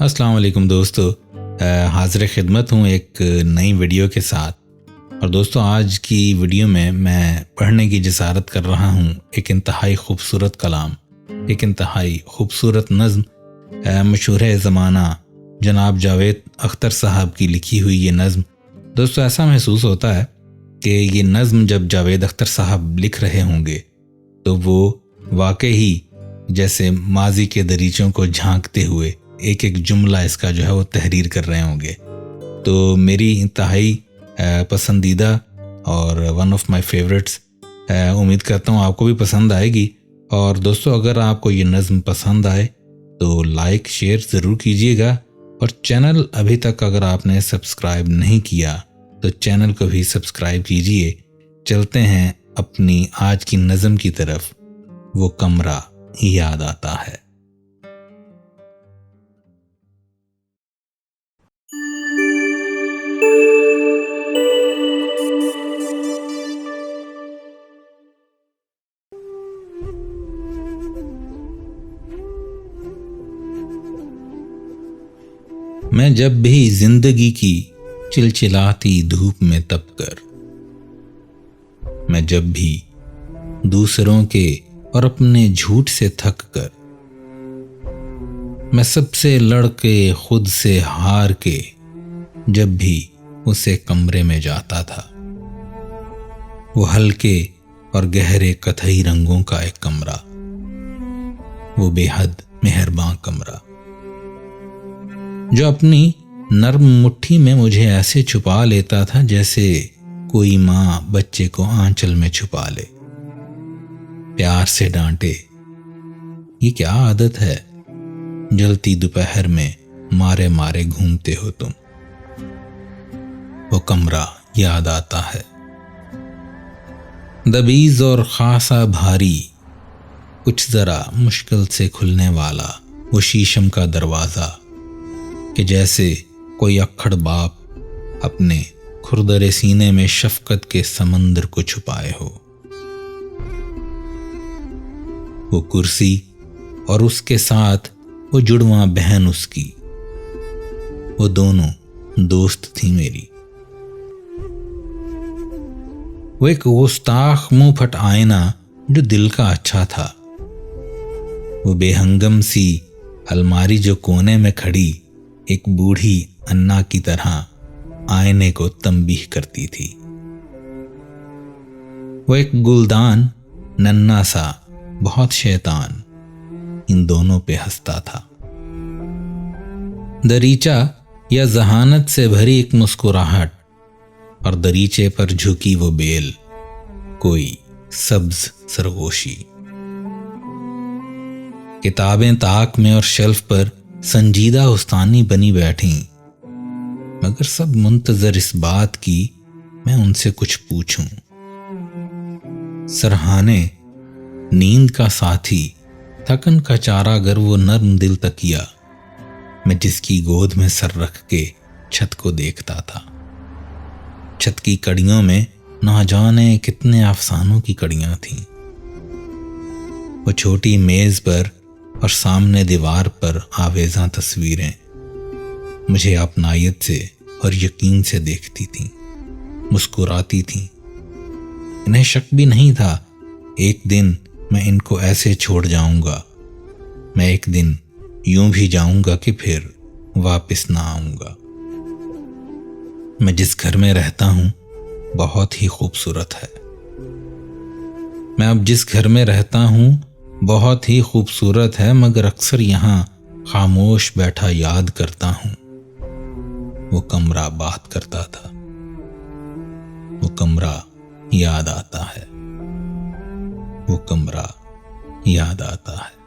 السلام علیکم دوستو، حاضر خدمت ہوں ایک نئی ویڈیو کے ساتھ۔ اور دوستو، آج کی ویڈیو میں پڑھنے کی جسارت کر رہا ہوں ایک انتہائی خوبصورت کلام، ایک انتہائی خوبصورت نظم، مشہور زمانہ جناب جاوید اختر صاحب کی لکھی ہوئی یہ نظم۔ دوستو، ایسا محسوس ہوتا ہے کہ یہ نظم جب جاوید اختر صاحب لکھ رہے ہوں گے تو وہ واقعی جیسے ماضی کے دریچوں کو جھانکتے ہوئے ایک ایک جملہ اس کا جو ہے وہ تحریر کر رہے ہوں گے۔ تو میری انتہائی پسندیدہ اور ون آف مائی فیوریٹس، امید کرتا ہوں آپ کو بھی پسند آئے گی۔ اور دوستو، اگر آپ کو یہ نظم پسند آئے تو لائک شیئر ضرور کیجیے گا، اور چینل ابھی تک اگر آپ نے سبسکرائب نہیں کیا تو چینل کو بھی سبسکرائب کیجیے۔ چلتے ہیں اپنی آج کی نظم کی طرف۔ وہ کمرہ یاد آتا ہے۔ میں جب بھی زندگی کی چلچلاتی دھوپ میں تپ کر، میں جب بھی دوسروں کے اور اپنے جھوٹ سے تھک کر، میں سب سے لڑ کے خود سے ہار کے جب بھی اسے کمرے میں جاتا تھا، وہ ہلکے اور گہرے کتھئی رنگوں کا ایک کمرہ، وہ بے حد مہرباں کمرہ جو اپنی نرم مٹھی میں مجھے ایسے چھپا لیتا تھا جیسے کوئی ماں بچے کو آنچل میں چھپا لے، پیار سے ڈانٹے، یہ کیا عادت ہے، جلتی دوپہر میں مارے مارے گھومتے ہو تم۔ وہ کمرہ یاد آتا ہے، دبیز اور خاصا بھاری، کچھ ذرا مشکل سے کھلنے والا وہ شیشم کا دروازہ کہ جیسے کوئی اکھڑ باپ اپنے کھردرے سینے میں شفقت کے سمندر کو چھپائے ہو۔ وہ کرسی اور اس کے ساتھ وہ جڑواں بہن اس کی، وہ دونوں دوست تھی میری۔ وہ ایک گستاخ منہ پھٹ آئینہ جو دل کا اچھا تھا، وہ بے ہنگم سی الماری جو کونے میں کھڑی ایک بوڑھی انا کی طرح آئینے کو تنبیہ کرتی تھی، وہ ایک گلدان ننھا سا بہت شیطان ان دونوں پہ ہنستا تھا۔ دریچہ یا ذہانت سے بھری ایک مسکراہٹ، اور دریچے پر جھکی وہ بیل، کوئی سبز سرگوشی۔ کتابیں طاق میں اور شیلف پر سنجیدہ استانی بنی بیٹھیں، مگر سب منتظر اس بات کی میں ان سے کچھ پوچھوں۔ سرہانے، نیند کا ساتھی، تھکن کا چارہ گر وہ نرم دل تکیا، میں جس کی گود میں سر رکھ کے چھت کو دیکھتا تھا۔ چھت کی کڑیوں میں نہ جانے کتنے افسانوں کی کڑیاں تھیں۔ وہ چھوٹی میز پر اور سامنے دیوار پر آویزاں تصویریں مجھے اپنائیت سے اور یقین سے دیکھتی تھیں، مسکراتی تھیں۔ انہیں شک بھی نہیں تھا ایک دن میں ان کو ایسے چھوڑ جاؤں گا، میں ایک دن یوں بھی جاؤں گا کہ پھر واپس نہ آؤں گا۔ میں جس گھر میں رہتا ہوں بہت ہی خوبصورت ہے، میں اب جس گھر میں رہتا ہوں بہت ہی خوبصورت ہے، مگر اکثر یہاں خاموش بیٹھا یاد کرتا ہوں وہ کمرہ بات کرتا تھا، وہ کمرہ یاد آتا ہے، وہ کمرہ یاد آتا ہے۔